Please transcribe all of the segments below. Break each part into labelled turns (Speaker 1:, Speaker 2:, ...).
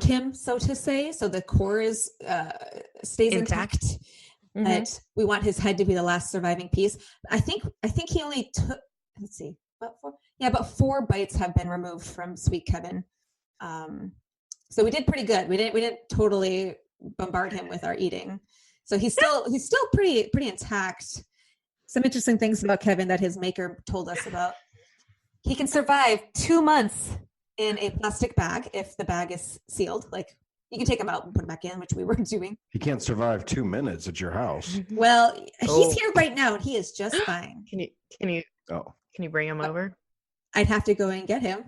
Speaker 1: him, so to say. So the core is stays intact. But we want his head to be the last surviving piece. I think he only took, let's see, about 4 bites have been removed from Sweet Kevin. So we did pretty good. We didn't totally bombard him with our eating. So he's still pretty intact. Some interesting things about Kevin that his maker told us about. He can survive 2 months in a plastic bag if the bag is sealed. Like, you can take him out and put him back in, which we were doing.
Speaker 2: He can't survive 2 minutes at your house.
Speaker 1: Well, he's here right now and he is just fine.
Speaker 3: Can you bring him over?
Speaker 1: I'd have to go and get him.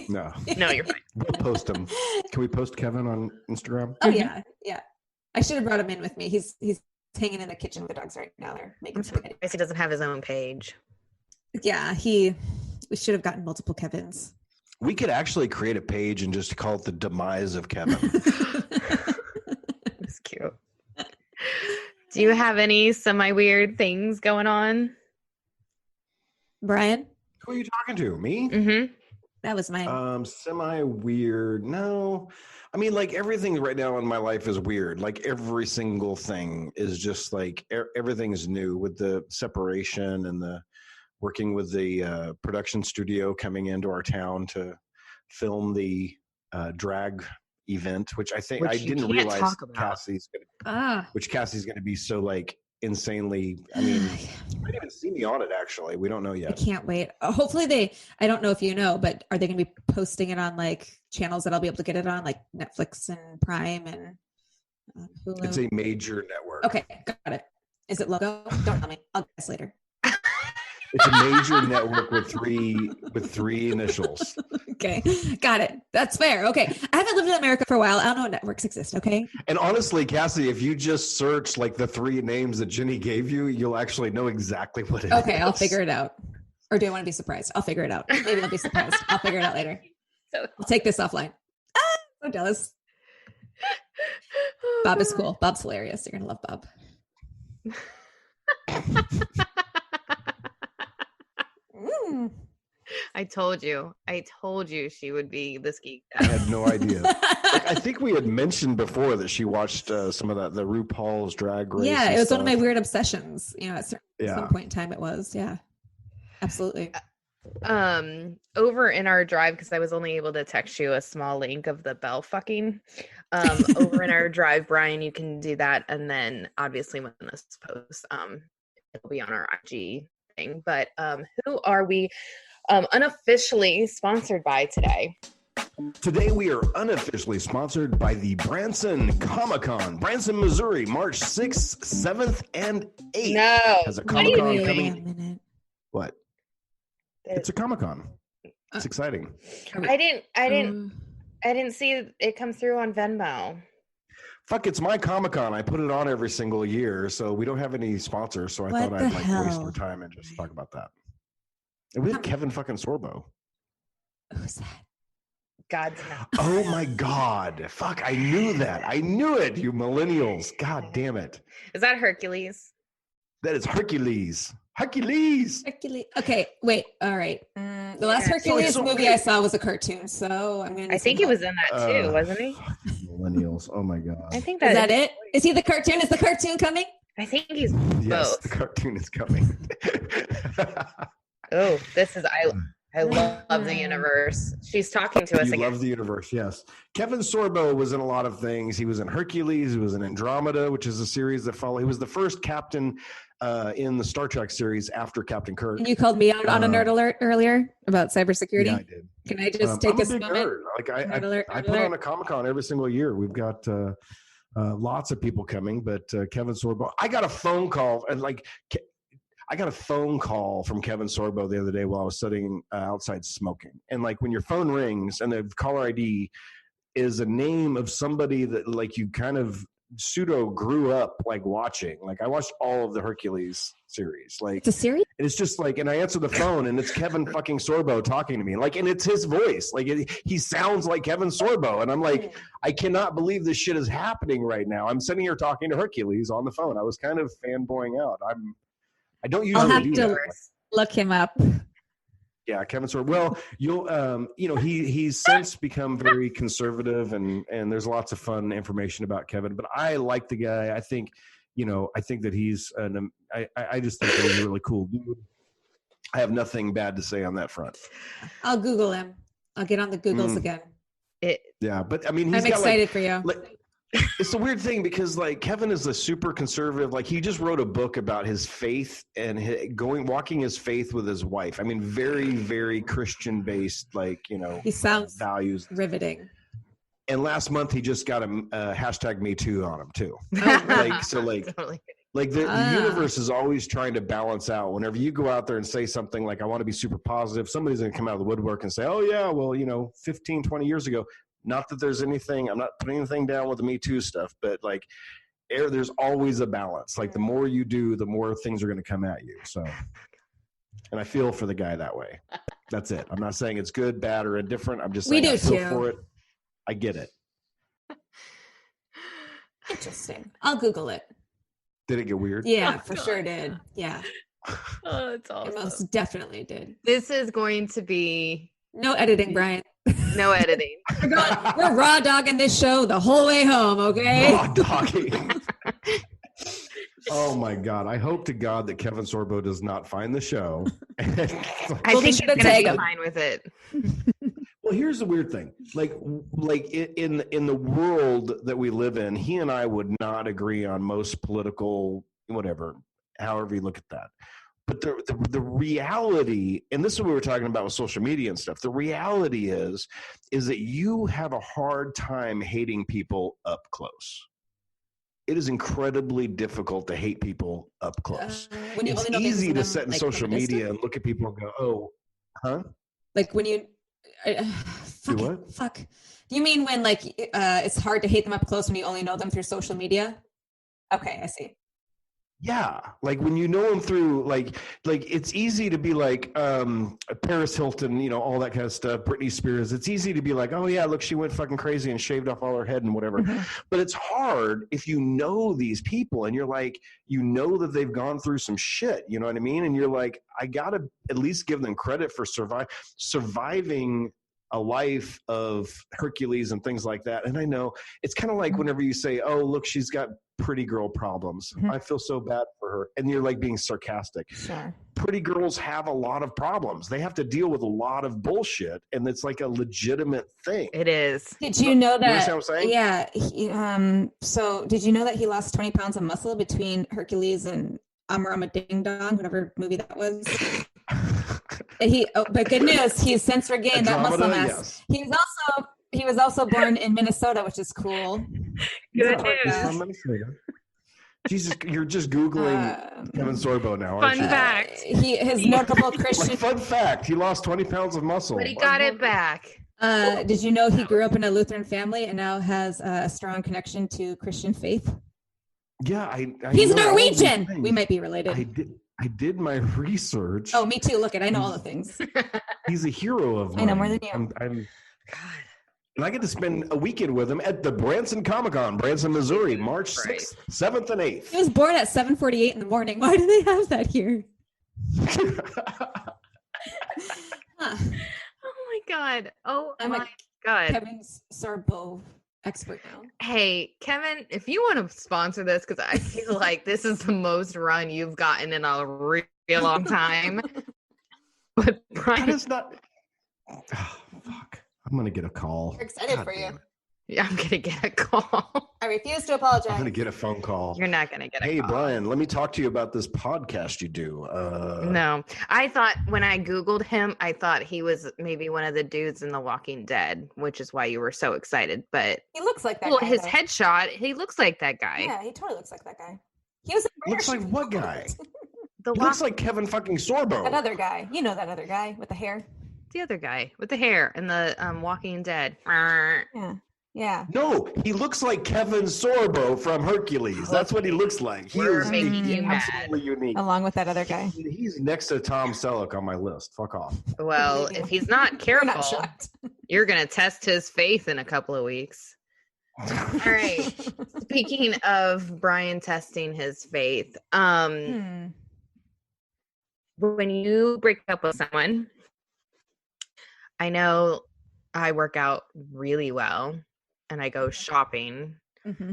Speaker 2: No,
Speaker 3: you're fine.
Speaker 2: We'll post him. Can we post Kevin on Instagram?
Speaker 1: Oh yeah. I should have brought him in with me. He's hanging in the kitchen with the dogs right now. They're making spaghetti.
Speaker 3: He doesn't have his own page.
Speaker 1: Yeah, we should have gotten multiple Kevins.
Speaker 2: We could actually create a page and just call it the demise of Kevin.
Speaker 3: That's cute. Do you have any semi-weird things going on?
Speaker 1: Brian?
Speaker 2: Who are you talking to? Me?
Speaker 3: Mm-hmm.
Speaker 1: That was mine.
Speaker 2: Semi-weird. No. I mean, like, everything right now in my life is weird. Like, every single thing is just like, everything's new with the separation and the working with the production studio coming into our town to film the drag event, which I didn't realize Cassie's going to be so, like, insanely. I mean, you might even see me on it, actually. We don't know yet.
Speaker 1: I can't wait. Hopefully I don't know if you know, but are they going to be posting it on, like, channels that I'll be able to get it on, like Netflix and Prime and Hulu?
Speaker 2: It's a major network.
Speaker 1: Okay, got it. Is it Logo? Don't tell me. I'll guess later.
Speaker 2: It's a major network with three initials.
Speaker 1: Okay, got it. That's fair. Okay, I haven't lived in America for a while. I don't know what networks exist. Okay.
Speaker 2: And honestly, Cassie, if you just search like the 3 names that Jenny gave you, you'll actually know exactly what it is.
Speaker 1: Okay, I'll figure it out. Or do I want to be surprised? I'll figure it out. Maybe I'll be surprised. I'll figure it out later. We'll take this offline. So jealous. Bob is cool. Bob's hilarious. You're gonna love Bob.
Speaker 3: I told you she would be this geek.
Speaker 2: I had no idea. I think we had mentioned before that she watched some of the RuPaul's Drag Race.
Speaker 1: Yeah, it was one of my weird obsessions. You know, at some point in time it was. Yeah, absolutely.
Speaker 3: Over in our drive, because I was only able to text you a small link of the bell fucking. Over in our drive, Brian, you can do that, and then obviously when this posts, it'll be on our IG thing. But who are we unofficially sponsored by today?
Speaker 2: Today we are unofficially sponsored by the Branson Comic-Con, Branson, Missouri, March 6th, 7th, and 8th.
Speaker 3: No.
Speaker 2: Has a Comic-Con coming.
Speaker 1: Wait a minute.
Speaker 2: What? It's a Comic-Con. It's exciting.
Speaker 3: I didn't see it come through on Venmo.
Speaker 2: Fuck, it's my Comic-Con. I put it on every single year, so we don't have any sponsors, so I thought I'd waste our time and just talk about that. And we have Kevin fucking Sorbo.
Speaker 1: Who's that?
Speaker 3: God's no.
Speaker 2: Oh my God. Fuck, I knew that. I knew it, you millennials. God damn it.
Speaker 3: Is that Hercules?
Speaker 2: That is Hercules. Hercules.
Speaker 1: Okay, wait. All right. The last Hercules movie I saw was a cartoon, so I'm gonna.
Speaker 3: I think he was in that too, wasn't he?
Speaker 2: Millennials. Oh my God.
Speaker 3: I think
Speaker 1: is that it? Is he the cartoon? Is the cartoon coming?
Speaker 3: I think he's
Speaker 2: yes,
Speaker 3: both.
Speaker 2: The cartoon is coming.
Speaker 3: Oh, this is I love the universe. She's talking to us again.
Speaker 2: You love the universe, yes. Kevin Sorbo was in a lot of things. He was in Hercules. He was in Andromeda, which is a series that followed. He was the first captain in the Star Trek series after Captain Kirk.
Speaker 1: And you called me out on a nerd alert earlier about cybersecurity.
Speaker 2: Yeah, I did.
Speaker 1: Can I just take this moment?
Speaker 2: Nerd. Like I put on a Comic-Con every single year. We've got lots of people coming, but Kevin Sorbo. I got a phone call and I got a phone call from Kevin Sorbo the other day while I was sitting outside smoking. And like when your phone rings and the caller ID is a name of somebody that like you kind of pseudo grew up like watching. Like I watched all of the Hercules series. Like
Speaker 1: it's a series?
Speaker 2: And it's just like, and I answer the phone and it's Kevin fucking Sorbo talking to me. Like, and it's his voice. Like he sounds like Kevin Sorbo. And I'm like, I cannot believe this shit is happening right now. I'm sitting here talking to Hercules on the phone. I was kind of fanboying out. I don't usually
Speaker 1: I'll have
Speaker 2: do
Speaker 1: to
Speaker 2: that.
Speaker 1: look him up.
Speaker 2: Yeah, Kevin Sorbo. Well, you'll he's since become very conservative, and there's lots of fun information about Kevin. But I like the guy. I think that he's I just think that he's a really cool dude. I have nothing bad to say on that front.
Speaker 1: I'll Google him. I'll get on the Googles again.
Speaker 2: Yeah, but I mean,
Speaker 1: I'm excited for you.
Speaker 2: It's a weird thing because like Kevin is a super conservative. Like he just wrote a book about his faith and walking his faith with his wife. I mean, very, very Christian based, like,
Speaker 1: he sounds
Speaker 2: values.
Speaker 1: Riveting.
Speaker 2: And last month he just got a hashtag Me Too on him too. Like the universe is always trying to balance out. Whenever you go out there and say something like, I want to be super positive, somebody's going to come out of the woodwork and say, oh yeah, well, 15, 20 years ago, not that there's anything, I'm not putting anything down with the Me Too stuff, but like there's always a balance. Like the more you do, the more things are going to come at you. So, and I feel for the guy that way. That's it. I'm not saying it's good, bad, or indifferent. I'm just saying I feel for it. I get it.
Speaker 1: Interesting. I'll Google it.
Speaker 2: Did it get weird?
Speaker 1: Yeah, for sure did. Yeah.
Speaker 3: Oh, it's awesome.
Speaker 1: It most definitely did.
Speaker 3: This is going to be
Speaker 1: no editing, Brian.
Speaker 3: No editing.
Speaker 1: We're raw dogging this show the whole way home, okay?
Speaker 2: Raw dogging. Oh my God. I hope to God that Kevin Sorbo does not find the show.
Speaker 3: I think he's going to be fine with it.
Speaker 2: Well, here's the weird thing. Like in the world that we live in, he and I would not agree on most political, whatever, however you look at that. But the reality, and this is what we were talking about with social media and stuff, the reality is that you have a hard time hating people up close. It is incredibly difficult to hate people up close. It's easy to sit in social media and look at people and go, oh, huh?
Speaker 1: Like when you... Fuck. Do you mean when like it's hard to hate them up close when you only know them through social media? Okay, I see.
Speaker 2: Yeah, like when you know them through like it's easy to be like Paris Hilton, all that kind of stuff, Britney Spears. It's easy to be like, oh yeah, look, she went fucking crazy and shaved off all her head and whatever. Mm-hmm. But it's hard if you know these people and you're like, that they've gone through some shit. You know what I mean? And you're like, I gotta at least give them credit for surviving a life of Hercules and things like that. And I know it's kind of like whenever you say, oh, look, she's got pretty girl problems. Mm-hmm. I feel so bad for her. And you're like being sarcastic. Sure. Pretty girls have a lot of problems. They have to deal with a lot of bullshit. And it's like a legitimate thing.
Speaker 3: It is.
Speaker 1: Did you know that?
Speaker 2: You understand what I'm saying?
Speaker 1: Yeah. So did you know that he lost 20 pounds of muscle between Hercules and Amrama Ding Dong, whatever movie that was? But good news, he's since regained that muscle mass. Yes. He was also born in Minnesota, which is cool.
Speaker 3: Good news.
Speaker 2: Jesus, you're just Googling Kevin Sorbo now, aren't you?
Speaker 3: Fun fact.
Speaker 1: His notable Christian...
Speaker 2: fun fact, he lost 20 pounds of muscle.
Speaker 3: But he got it back.
Speaker 1: Did you know he grew up in a Lutheran family and now has a strong connection to Christian faith?
Speaker 2: Yeah, I
Speaker 1: He's Norwegian! We might be related.
Speaker 2: I did my research.
Speaker 1: Oh, me too. Look, I know all the things.
Speaker 2: He's a hero of mine.
Speaker 1: I know more than you.
Speaker 2: God. And I get to spend a weekend with him at the Branson Comic-Con, Branson, Missouri, March 6th, 7th, and 8th.
Speaker 1: He was born at 7:48 in the morning. Why do they have that here?
Speaker 3: Oh, my God. Oh, my God.
Speaker 1: Kevin Sorbo expert now.
Speaker 3: Hey, Kevin, if you want to sponsor this, because I feel like this is the most run you've gotten in a real long time. But Brian...
Speaker 2: That is not... Oh, fuck. I'm going to get a call.
Speaker 1: We're excited for you.
Speaker 3: Yeah, I'm going to get a call.
Speaker 1: I refuse to apologize.
Speaker 2: I'm going to get a phone call.
Speaker 3: You're not going to get a call.
Speaker 2: Hey, Brian, let me talk to you about this podcast you do.
Speaker 3: No. I thought when I Googled him, I thought he was maybe one of the dudes in The Walking Dead, which is why you were so excited. But
Speaker 1: he looks like that guy.
Speaker 3: Well, his headshot, he looks like that guy.
Speaker 1: Yeah, he totally looks like that guy. He was
Speaker 2: looks like what guy? He looks like Kevin fucking Sorbo.
Speaker 1: That other guy. You know that other guy with the hair.
Speaker 3: The other guy with the hair and the Walking Dead.
Speaker 1: Yeah.
Speaker 2: No, he looks like Kevin Sorbo from Hercules. That's what he looks like. He is absolutely unique.
Speaker 1: Along with that other guy.
Speaker 2: He's next to Tom Selleck on my list. Fuck off.
Speaker 3: Well, if he's not careful, you're going to test his faith in a couple of weeks. All right. Speaking of Brian testing his faith, when you break up with someone, I know I work out really well and I go shopping.
Speaker 1: Mm-hmm.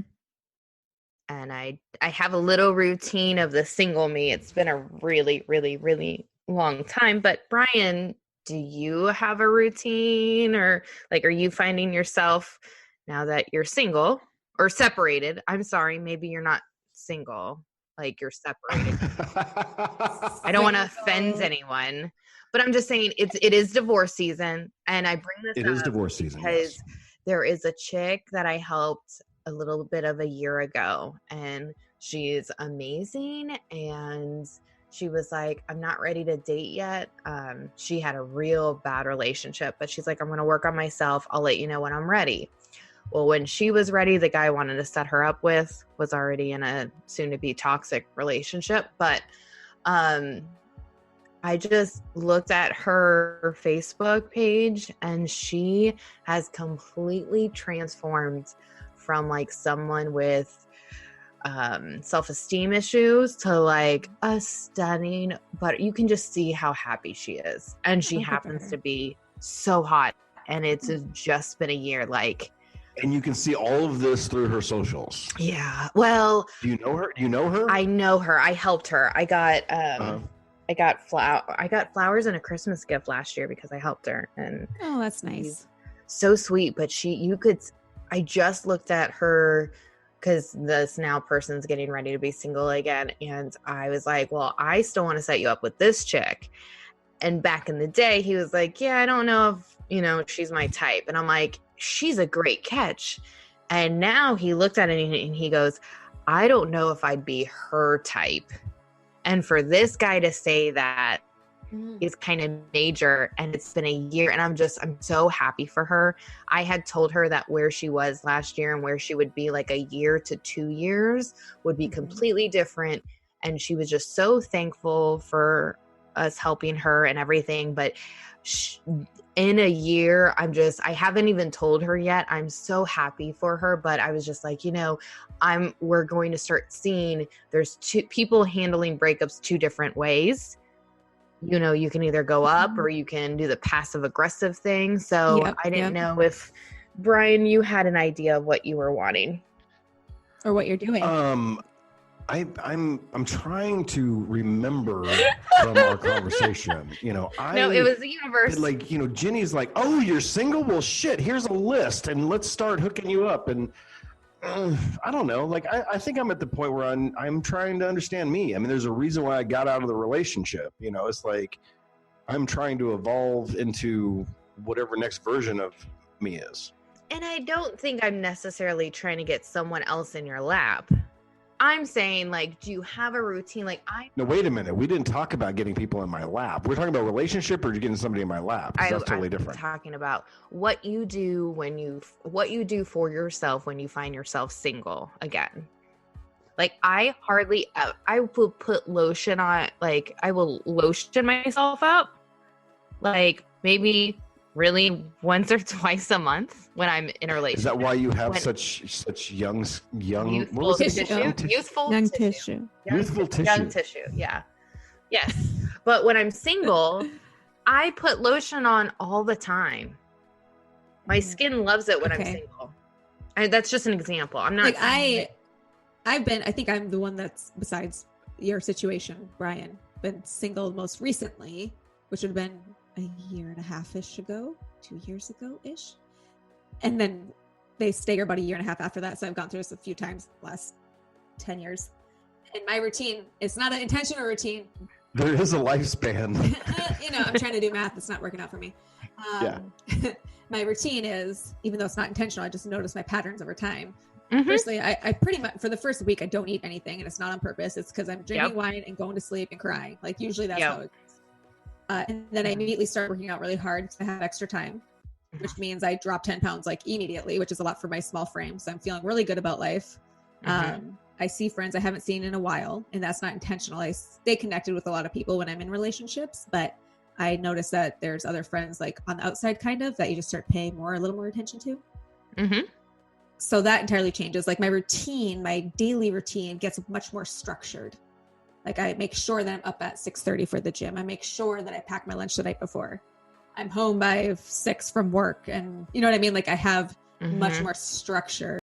Speaker 3: And I have a little routine of the single me. It's been a really, really, really long time. But Brian, do you have a routine, or like, are you finding yourself now that you're single or separated? I'm sorry, maybe you're not single, like you're separated. I don't want to offend anyone, but I'm just saying it is divorce season, and I bring this
Speaker 2: It
Speaker 3: up
Speaker 2: is divorce season
Speaker 3: because
Speaker 2: yes.
Speaker 3: There is a chick that I helped a little bit of a year ago, and she's amazing, and she was like, I'm not ready to date yet. She had a real bad relationship, but she's like, I'm going to work on myself. I'll let you know when I'm ready. Well, when she was ready, the guy I wanted to set her up with was already in a soon to be toxic relationship. But I just looked at her Facebook page, and she has completely transformed from like someone with self-esteem issues to like a stunning, but you can just see how happy she is. And she happens to be so hot, and it's just been a year. Like,
Speaker 2: and you can see all of this through her socials.
Speaker 3: Yeah. Well,
Speaker 2: do you know her? I
Speaker 3: know her. I helped her. I got I got flowers and a Christmas gift last year because I helped her. And
Speaker 1: oh, that's nice.
Speaker 3: So sweet. But I just looked at her because this now person's getting ready to be single again. And I was like, well, I still want to set you up with this chick. And back in the day, he was like, yeah, I don't know if, she's my type. And I'm like, she's a great catch. And now he looked at it and he goes, I don't know if I'd be her type. And for this guy to say that is kind of major, and it's been a year, and I'm so happy for her. I had told her that where she was last year and where she would be like a year to 2 years would be completely different. And she was just so thankful for us helping her and everything. But in a year, I haven't even told her yet. I'm so happy for her, but I was just like, we're going to start seeing there's two people handling breakups two different ways. You can either go up or you can do the passive aggressive thing. So I didn't know if Brian, you had an idea of what you were wanting
Speaker 1: or what you're doing.
Speaker 2: I'm trying to remember from our conversation.
Speaker 3: No, it was the universe.
Speaker 2: Like, Jenny's like, oh, you're single? Well, shit, here's a list and let's start hooking you up. And I don't know. Like, I think I'm at the point where I'm trying to understand me. I mean, there's a reason why I got out of the relationship. It's like I'm trying to evolve into whatever next version of me is.
Speaker 3: And I don't think I'm necessarily trying to get someone else in your lap. I'm saying, like, do you have a routine? No,
Speaker 2: wait a minute. We didn't talk about getting people in my lap. We're talking about relationship, or getting somebody in my lap. That's totally different.
Speaker 3: I'm talking about what you do for yourself when you find yourself single again. Like, I will put lotion on. Like, I will lotion myself up. Like, maybe really once or twice a month when I'm in a relationship.
Speaker 2: Is that why you have such young
Speaker 3: youthful tissue? Youthful tissue. Yeah. Yes. But when I'm single, I put lotion on all the time. My skin loves it when I'm single. That's just an example. I'm not
Speaker 1: like I think I'm the one that's, besides your situation, Brian, been single most recently, which would have been a year and a half-ish ago, 2 years ago-ish. And then they stagger about a year and a half after that. So I've gone through this a few times the last 10 years. And my routine, it's not an intentional routine.
Speaker 2: There is a lifespan.
Speaker 1: I'm trying to do math. It's not working out for me. My routine is, even though it's not intentional, I just notice my patterns over time. Firstly, I pretty much, for the first week, I don't eat anything, and it's not on purpose. It's because I'm drinking wine and going to sleep and crying. Like, usually that's how it goes. And then I immediately start working out really hard because I have extra time, which means I drop 10 pounds like immediately, which is a lot for my small frame. So I'm feeling really good about life. I see friends I haven't seen in a while, and that's not intentional. I stay connected with a lot of people when I'm in relationships, but I notice that there's other friends like on the outside kind of that you just start paying a little more attention to. So that entirely changes. Like, my routine, my daily routine gets much more structured. Like, I make sure that I'm up at 6:30 for the gym. I make sure that I pack my lunch the night before. I'm home by 6 from work, and you know what I mean? Like I have much more structure.